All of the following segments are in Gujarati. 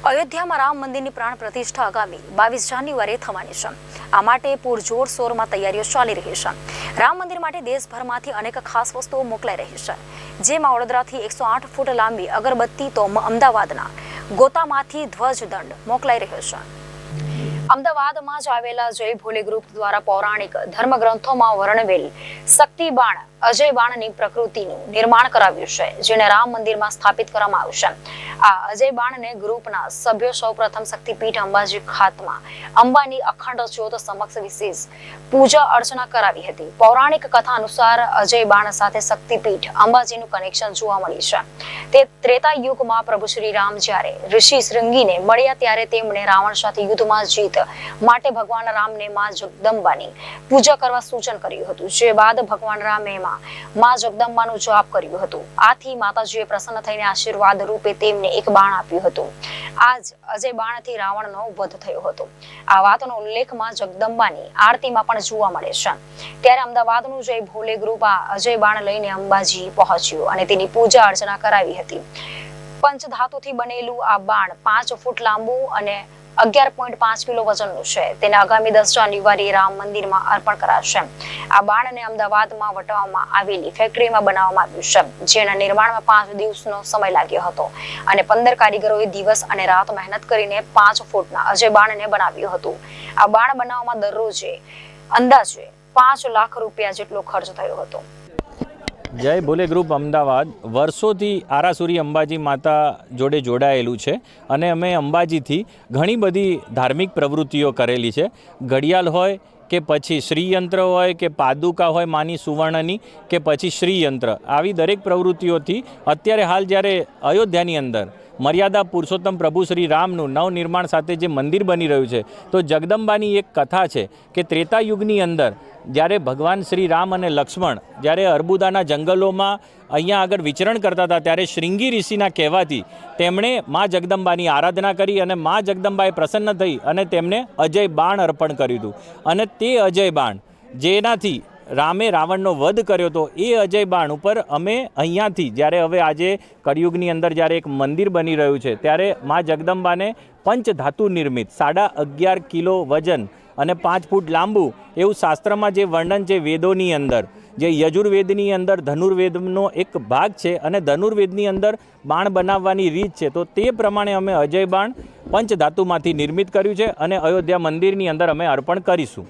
અયોધ્યામાં રામ મંદિરની પ્રાણ પ્રતિષ્ઠા આગામી 22 જાન્યુઆરીએ થવાની છે। આ માટે પૂરજોરશોરમાં તૈયારીઓ ચાલી રહી છે। રામ મંદિર માટે દેશભરમાંથી અનેક ખાસ વસ્તુઓ મોકલાઈ રહી છે, જેમાં વડોદરાથી 108 ફૂટ લાંબી અગરબત્તી તો અમદાવાદના ગોતામાંથી ધ્વજદંડ મોકલાઈ રહ્યો છે। અમદાવાદમાં જ આવેલા જય ભોલે ગ્રુપ દ્વારા પૌરાણિક ધર્મગ્રંથોમાં વર્ણવેલ શક્તિ બાણ અજય બાણની પ્રકૃતિનું નિર્માણ કરાવ્યું છે, જેને રામ મંદિરમાં સ્થાપિત કરવામાં આવ્યું છે। આ અજય બાણને ગ્રુપના સભ્યો સૌપ્રથમ શક્તિપીઠ અંબાજી ખાતમાં અંબાની અખંડ જ્યોત સમક્ષ વિશેષ પૂજા અર્ચના કરાવી હતી। પૌરાણિક કથા અનુસાર અજય બાણ સાથે શક્તિપીઠ અંબાજીનું કનેક્શન જોવા મળી છે। તે ત્રેતા યુગમાં પ્રભુ શ્રી રામ જ્યારે ઋષિ શૃંગીને મળ્યા ત્યારે તેમણે રાવણ સાથે યુદ્ધમાં જીત માટે ભગવાન રામને માં જગદંબાની પૂજા કરવા સૂચન કર્યું હતું, જે બાદ ભગવાન રામે માં જગદંબાનું જાપ કર્યું હતું। આથી માતાજીએ પ્રસન્ન થઈને આશીર્વાદ રૂપે તેમને એક બાણ આપ્યું હતું। આજ અજય બાણથી રાવણનો વધ થયો હતો। આ વાતનો ઉલ્લેખ માં જગદંબાની આરતીમાં પણ જોવા મળે છે। ત્યારે અમદાવાદનું જય ભોલે ગ્રુપ આ અજય બાણ લઈને અંબાજી પહોંચ્યું અને તેની પૂજા અર્ચના કરાવી હતી। પંચધાતુથી બનેલું આ બાણ 5 ફૂટ લાંબુ અને 11.5 કિલો વજનનું છે। તેને આગામી 10 જાન્યુઆરીએ રામ મંદિરમાં અર્પણ કરાશે। આ બાણને અમદાવાદમાં વટવામાં આવેલી ફેક્ટરીમાં બનાવવામાં આવ્યું છે, જેના નિર્માણમાં 5 દિવસનો સમય લાગ્યો હતો અને 15 કારીગરોએ દિવસ અને રાત મહેનત કરીને 5 ફૂટના અજય બાણને બનાવ્યું હતું। આ બાણ બનાવવામાં દરરોજે અંદાજે 5 લાખ રૂપિયા જેટલો ખર્ચ થયો હતો। જય ભોલે ગ્રુપ અમદાવાદ વર્ષોથી આરાસુરી અંબાજી માતા જોડે જોડાયેલું છે અને અમે અંબાજીથી ઘણી બધી ધાર્મિક પ્રવૃત્તિઓ કરેલી છે। ઘડિયાળ હોય કે પછી શ્રીયંત્ર હોય કે પાદુકા હોય માની સુવર્ણની કે પછી શ્રીયંત્ર, આવી દરેક પ્રવૃત્તિઓથી અત્યારે હાલ જ્યારે અયોધ્યાની અંદર મર્યાદા પુરુષોત્તમ પ્રભુ શ્રી રામનું નવનિર્માણ સાથે જે મંદિર બની રહ્યું છે, તો જગદંબાની એક કથા છે કે ત્રેતા યુગની અંદર જ્યારે ભગવાન શ્રી રામ અને લક્ષ્મણ જ્યારે અર્બુદાના જંગલોમાં અહીંયા આગળ વિચરણ કરતા હતા, ત્યારે શ્રીંગી ઋષિના કહેવાથી તેમણે મા જગદંબાની આરાધના કરી અને મા જગદંબાએ પ્રસન્ન થઈ અને તેમને અજય બાણ અર્પણ કર્યું હતું। અને તે અજય બાણ જેનાથી રામે રાવણનો વધ કર્યો હતો, એ અજય બાણ ઉપર અમે અહીંયાથી જ્યારે હવે આજે કળિયુગની અંદર જ્યારે એક મંદિર બની રહ્યું છે, ત્યારે મા જગદંબાને પંચધાતુ નિર્મિત 11.5 કિલો વજન અને 5 ફૂટ લાંબુ એવું શાસ્ત્રમાં જે વર્ણન છે વેદોની અંદર, જે યજુર્વેદની અંદર ધનુર્વેદનો એક ભાગ છે અને ધનુર્વેદની અંદર બાણ બનાવવાની રીત છે, તો તે પ્રમાણે અમે અજય બાણ પંચધાતુમાંથી નિર્મિત કર્યું છે અને અયોધ્યા મંદિરની અંદર અમે અર્પણ કરીશું।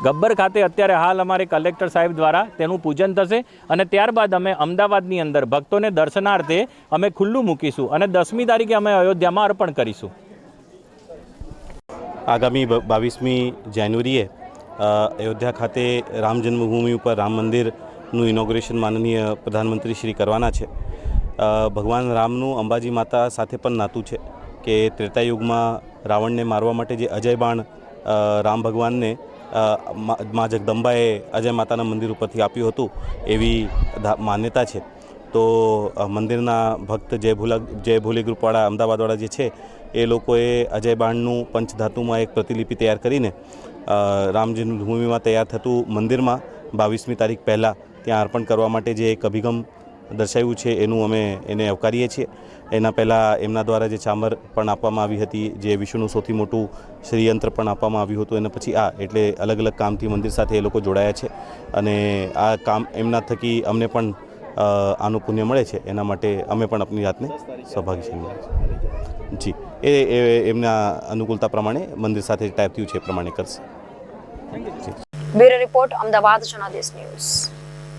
ગબ્બર ખાતે અત્યારે હાલ અમારે કલેક્ટર સાહેબ દ્વારા તેનું પૂજન થશે અને ત્યારબાદ અમે અમદાવાદની અંદર ભક્તોને દર્શનાર્થે અમે ખુલ્લું મૂકીશું અને 10મી તારીખે અમે અયોધ્યામાં અર્પણ કરીશું। આગામી 22મી જાન્યુઆરીએ અયોધ્યા ખાતે રામ જન્મભૂમિ ઉપર રામ મંદિરનું ઇનોગ્રેશન માનનીય પ્રધાનમંત્રી શ્રી કરવાના છે। ભગવાન રામનું અંબાજી માતા સાથે પણ નાતું છે કે ત્રેતાયુગમાં રાવણને મારવા માટે જે અજય બાણ રામ ભગવાનને મા જગદંબાએ અજય માતાના મંદિર ઉપરથી આપ્યું હતું એવી માન્યતા છે। તો મંદિરના ભક્ત જય ભોલે ગ્રુપવાળા અમદાવાદવાળા જે છે એ લોકોએ અજય બાણનું પંચધાતુમાં એક પ્રતિલિપિ તૈયાર કરીને રામ જન્મભૂમિમાં તૈયાર થતું મંદિરમાં 22મી તારીખ પહેલાં ત્યાં અર્પણ કરવા માટે જે એક અભિગમ દર્શાવ્યું છે એનું અમે એને આવકારીએ છીએ। એના પહેલાં એમના દ્વારા જે ચામર પણ આપવામાં આવી હતી, જે વિશ્વનું સૌથી મોટું શ્રીયંત્ર પણ આપવામાં આવ્યું હતું, એના પછી એટલે અલગ અલગ કામથી મંદિર સાથે એ લોકો જોડાયા છે અને આ કામ એમના થકી અમને પણ આનું પુણ્ય મળે છે, એના માટે અમે પણ આપણી જાતને સૌભાગ્યશાળી જી એ એમના અનુકૂળતા પ્રમાણે મંદિર સાથે ટાઈપ થયું છે એ પ્રમાણે કરશે। Bureau report, Ahmedabad Janadesh news.